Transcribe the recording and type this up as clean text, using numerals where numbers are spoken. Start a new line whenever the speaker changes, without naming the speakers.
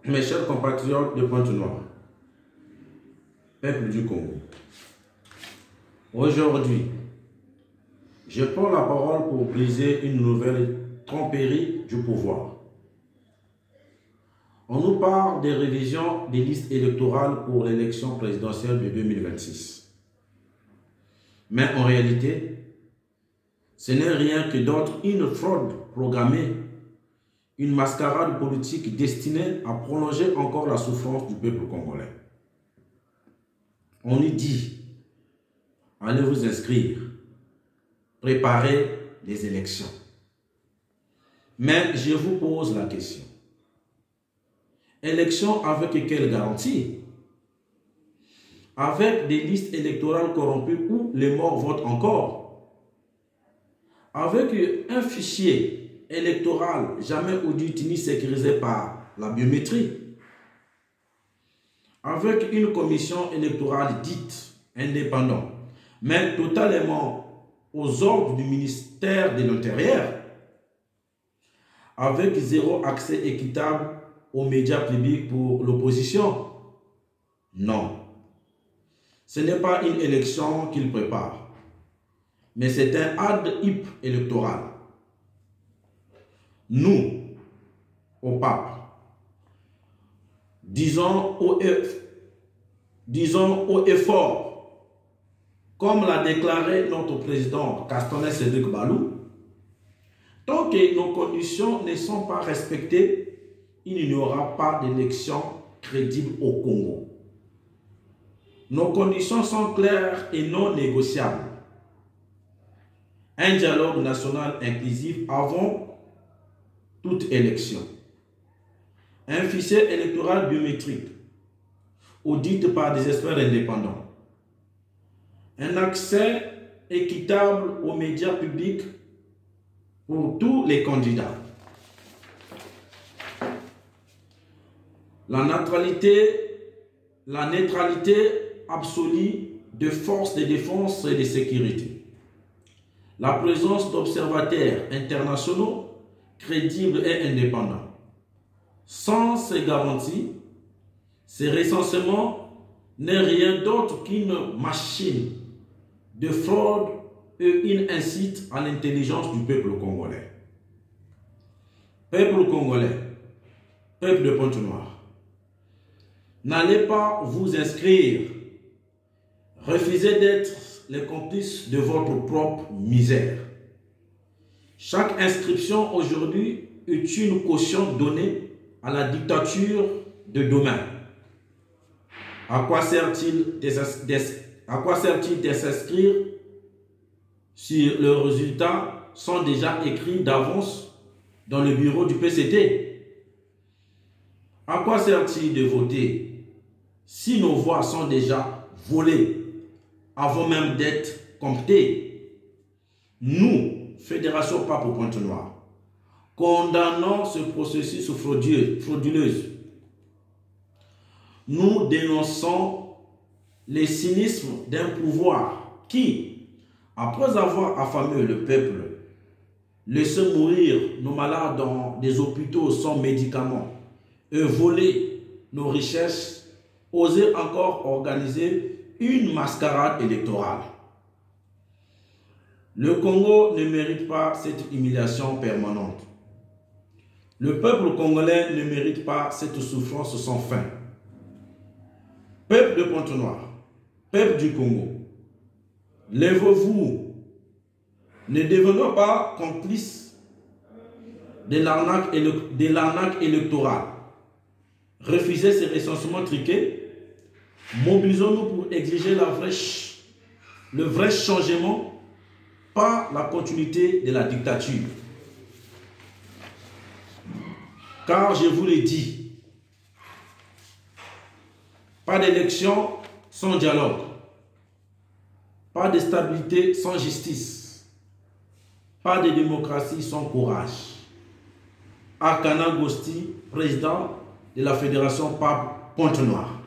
Mes chers compatriotes de Pointe-Noire, peuple du Congo, aujourd'hui, je prends la parole pour briser une nouvelle tromperie du pouvoir. On nous parle des révisions des listes électorales pour l'élection présidentielle de 2026. Mais en réalité, ce n'est rien que d'autre une fraude programmée, une mascarade politique destinée à prolonger encore la souffrance du peuple congolais. On y dit, allez vous inscrire, préparez les élections. Mais je vous pose la question. Élections avec quelle garantie? Avec des listes électorales corrompues où les morts votent encore? Avec un fichier électoral jamais audité ni sécurisé par la biométrie? Avec une commission électorale dite indépendante, mais totalement aux ordres du ministère de l'Intérieur? Avec zéro accès équitable aux médias publics pour l'opposition? Non. Ce n'est pas une élection qu'il prépare, mais c'est un ad-hip électoral. Nous, au pape, disons haut et fort, comme l'a déclaré notre président Castanet Cédric Balou, tant que nos conditions ne sont pas respectées, il n'y aura pas d'élection crédible au Congo. Nos conditions sont claires et non négociables. Un dialogue national inclusif avant toute élection. Un fichier électoral biométrique, audité par des experts indépendants. Un accès équitable aux médias publics pour tous les candidats. La neutralité absolue de forces de défense et de sécurité. La présence d'observateurs internationaux crédibles et indépendants. Sans ces garanties, ce recensement n'est rien d'autre qu'une machine de fraude et une incite à l'intelligence du peuple congolais. Peuple congolais, peuple de Pointe-Noire, n'allez pas vous inscrire. Refusez d'être les complices de votre propre misère. Chaque inscription aujourd'hui est une caution donnée à la dictature de demain. À quoi sert-il de s'inscrire si les résultats sont déjà écrits d'avance dans le bureau du PCT? À quoi sert-il de voter si nos voix sont déjà volées avant même d'être comptées? Nous, Fédération Pape Pointe-Noire, condamnons ce processus frauduleux. Nous dénonçons les cynismes d'un pouvoir qui, après avoir affamé le peuple, laissé mourir nos malades dans des hôpitaux sans médicaments et volé nos richesses, osait encore organiser une mascarade électorale. Le Congo ne mérite pas cette humiliation permanente. Le peuple congolais ne mérite pas cette souffrance sans fin. Peuple de Pointe-Noire, peuple du Congo, lèvez-vous. Ne devenons pas complices de l'arnaque électorale. Refusez ces recensements truqués. Mobilisons-nous pour exiger le vrai changement, pas la continuité de la dictature. Car je vous l'ai dit, pas d'élection sans dialogue, pas de stabilité sans justice, pas de démocratie sans courage. Akana Gosti, président de la Fédération Pape Pointe-Noire.